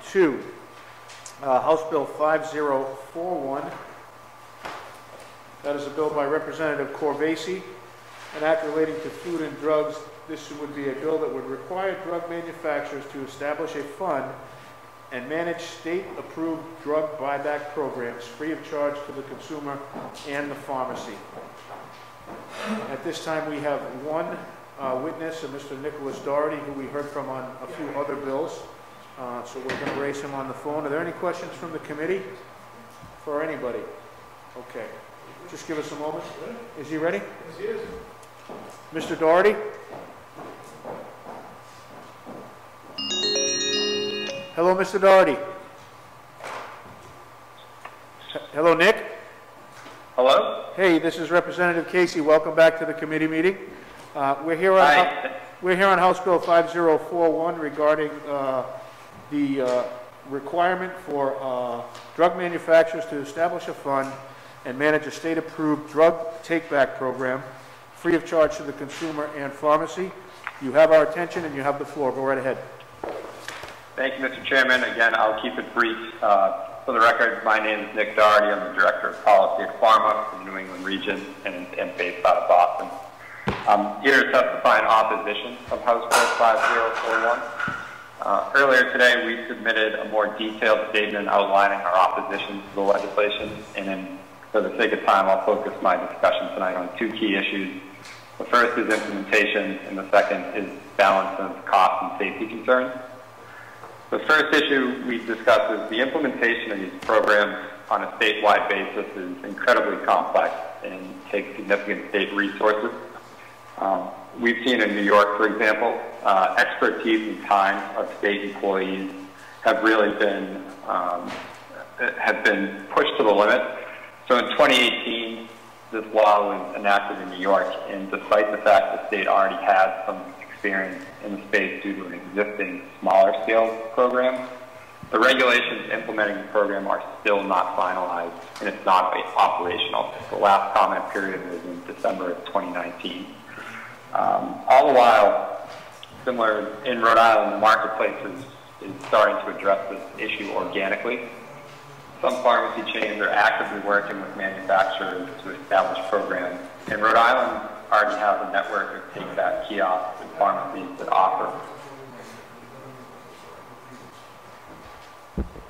to House Bill 5041. That is a bill by Representative Corvacey, an act relating to food and drugs. This would be a bill that would require drug manufacturers to establish a fund and manage state-approved drug buyback programs free of charge to the consumer and the pharmacy. At this time, we have one witness, Mr. Nicholas Doherty, who we heard from on a few other bills. So we're going to raise him on the phone. Are there any questions from the committee for anybody? Okay. Just give us a moment. Is he ready? Yes, he is. Mr. Doherty? Hello, Mr. Doherty. Hello, Nick. Hello. Hey, this is Representative Casey. Welcome back to the committee meeting. We're here on House Bill 5041 regarding the requirement for drug manufacturers to establish a fund and manage a state-approved drug take-back program free of charge to the consumer and pharmacy. You have our attention and you have the floor. Go right ahead. Thank you, Mr. Chairman. Again, I'll keep it brief. For the record, my name is Nick Doherty. I'm the Director of Policy at Pharma in the New England region and based out of Boston. I'm here to testify in opposition of House Bill 5041. Earlier today, we submitted a more detailed statement outlining our opposition to the legislation, and for the sake of time, I'll focus my discussion tonight on two key issues. The first is implementation, and the second is balance of cost and safety concerns. The first issue we discussed is the implementation of these programs on a statewide basis is incredibly complex and takes significant state resources. We've seen in New York, for example, expertise and time of state employees have really been pushed to the limit. So in 2018, this law was enacted in New York, and despite the fact the state already had some experience in the space due to an existing smaller scale program, the regulations implementing the program are still not finalized, and it's not operational. The last comment period was in December of 2019. All the while, similar in Rhode Island, the marketplace is starting to address this issue organically. Some pharmacy chains are actively working with manufacturers to establish programs. And Rhode Island already has a network of Takeback kiosks and pharmacies that offer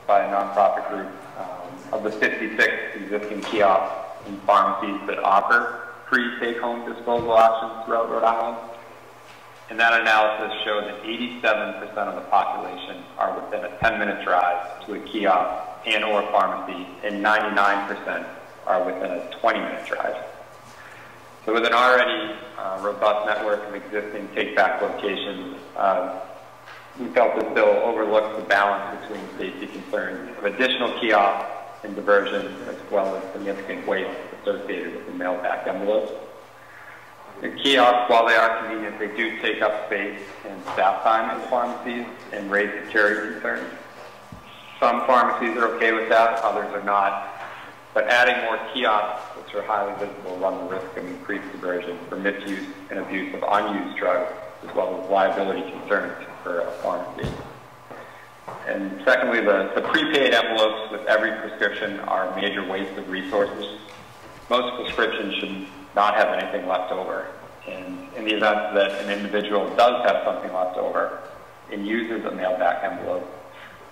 by a nonprofit group. Of the 56 existing kiosks and pharmacies that offer free take-home disposal options throughout Rhode Island, and that analysis showed that 87% of the population are within a 10-minute drive to a kiosk and or pharmacy, and 99% are within a 20-minute drive. So with an already robust network of existing take-back locations, we felt this bill overlooks the balance between safety concerns of additional kiosks and diversion, as well as significant waste associated with the mail-back envelopes. The kiosks, while they are convenient, they do take up space and staff time in pharmacies and raise security concerns. Some pharmacies are okay with that, others are not. But adding more kiosks, which are highly visible, run the risk of increased diversion for misuse and abuse of unused drugs, as well as liability concerns for a pharmacy. And secondly, the prepaid envelopes with every prescription are a major waste of resources. Most prescriptions should not have anything left over. And in the event that an individual does have something left over and uses a mail-back envelope,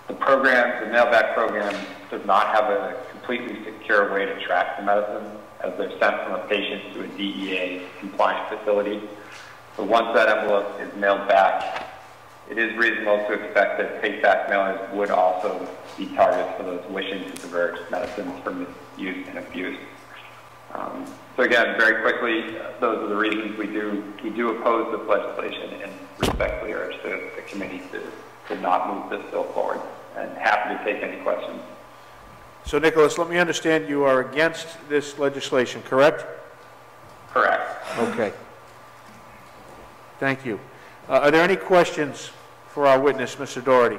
the mail-back program does not have a completely secure way to track the medicine, as they're sent from a patient to a DEA-compliant facility. So once that envelope is mailed back, it is reasonable to expect that take-back mailers would also be targets for those wishing to divert medicines for misuse and abuse. So again, very quickly, those are the reasons we do oppose this legislation and respectfully urge the committee to not move this bill forward. And happy to take any questions. So, Nicholas, let me understand, you are against this legislation, correct? Correct. Okay. Thank you. Are there any questions for our witness, Mr. Doherty?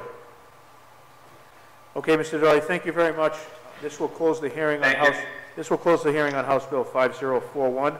Okay, Mr. Doherty, thank you very much. This will close the hearing on House Bill 5041.